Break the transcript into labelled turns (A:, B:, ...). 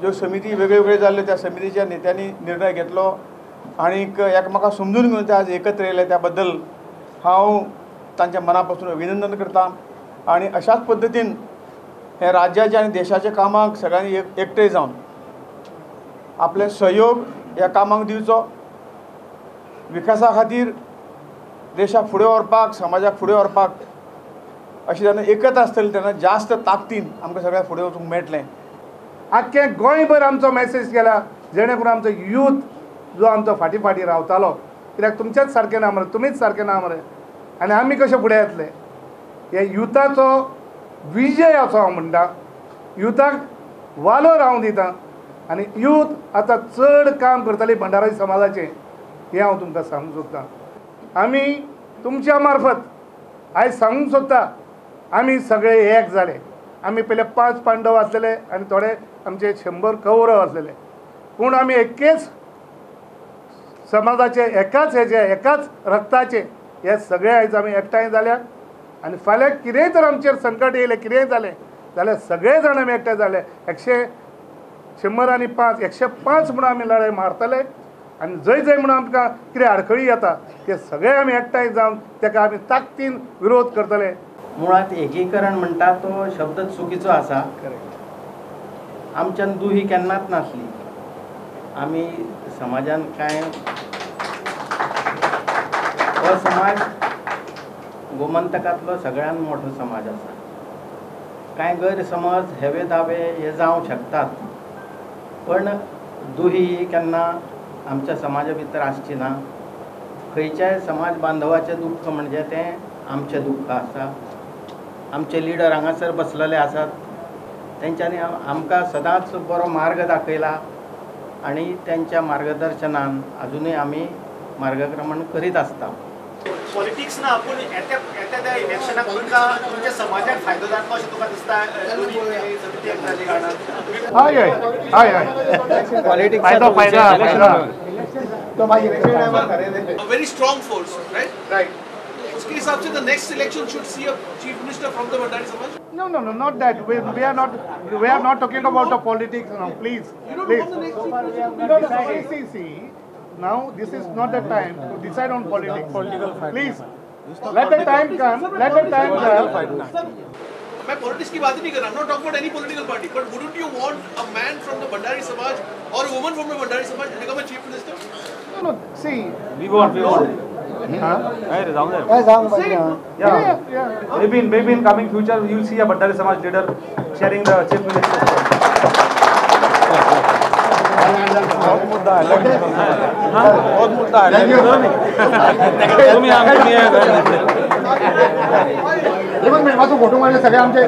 A: ज्यो समिती वेगळे जाल्ल्यो त्या समितीच्या नेत्यांनी निर्णय घेतलो आणि एकमेकांक समजून घेवन ते आज एकत्र येयले त्या बद्दल हांव तांच्या मना पासून अभिनंदन करता। आणि अशाच पद्दतीन हे राज्याच्या आणि देशाच्या कामाक सगळ्यांनी एकठांय जावन आपले सहयोग ह्या कामाक दिवचो। विकासा खातीर देशाक फुडें व्हरपाक, समाजाक फुडें व्हरपाक अशी जेन्ना एकता आसतली तेन्ना जास्त ताकदीन आमकां सगळ्यांक फुडें वचूंक मेळटलें।
B: आख्खे गोंयभर आमचो मेसेज गेला, जेणे करून आमचो यूथ जो आमचो फाटी फाटी रावतालो, कित्याक तुमचेच सारकें ना मरे, तुमीच सारकें ना मरे, आनी आमी कशे फुडें येतले, हे युथाचो विजय असो हांव म्हणटा। युथाक वालो रावंक दिता आनी यूथ आतां चड काम करतली भंडारी समाजाचें, हें हांव तुमकां सांगूंक सोदतां। आमी तुमच्या मार्फत आयज सांगूंक सोदता, आमी सगळे एक जाले। आमी पयले 5 पांडव आसलेले आनी थोडे आमचे 100 कौरव आसलेले, पूण आमी एकेच समाजाचे, एकाच हेचे, एकाच रक्ताचे हे सगळे आयज आमी एकठांय जाल्यात। आनी फाल्यां कितेंय तर आमचेर संकट येयलें, कितेंय जालें जाल्यार सगळे जाण आमी एकठांय जाले। 100 आनी 5 105 म्हणून आमी लढाई मारतले आनी जंय जंय म्हणून आमकां कितें आडखळी येता ते सगळे आमी एकठांय जावन ताका आमी ताकदीन विरोध करतले।
C: मुळात एकीकरण म्हणटा तो शब्दच चुकीचो आसा। आमच्यान दुही केन्नाच नासली। आमी समाजान कांय हो समाज गोमंतकांतलो सगळ्यात मोठो समाज आसा। कांय गैरसमज हेवे दावे हे जावंक शकतात, पण दुही केन्ना आमच्या समाजा भितर आसची ना। खंयच्याय समाज बांधवाचें दुख्ख म्हणजे तें आमचें दुख्ख आसा। आमचे लिडर हांगासर बसलेले आसात, तेंच्यांनी आमकां सदांच बरो मार्ग दाखयला आनी त्यांच्या मार्गदर्शनान अजूनय आमी मार्गक्रमण करीत आसता।
D: पॉलिटिक्स ना पूण येत्या त्या इलेक्शनाक तुमच्या समाजाक फायदो जातलो अशें तुका दिसता?
B: हय फायदा
D: वेरी स्ट्रॉन्ग फोर्स, राइट? उसके हिसाब से the next election should see a chief minister from the Bhandari samaj?
B: No, not that. We are not talking about the politics now. Please. See. Now this is not the time to decide on politics. Please. Let the time come.
D: मैं politics की बात नहीं कर रहा। I'm not talking about any political party, but wouldn't you want a man from the Bhandari Samaj or a woman from the Bhandari Samaj to become a chief minister?
B: No. See.
E: We want. Yeah. Maybe in coming future you will see a Bhandari Samaj leader sharing the chief minister. बहुत मुद्दा है। Photo मध्ये सगळे आमचे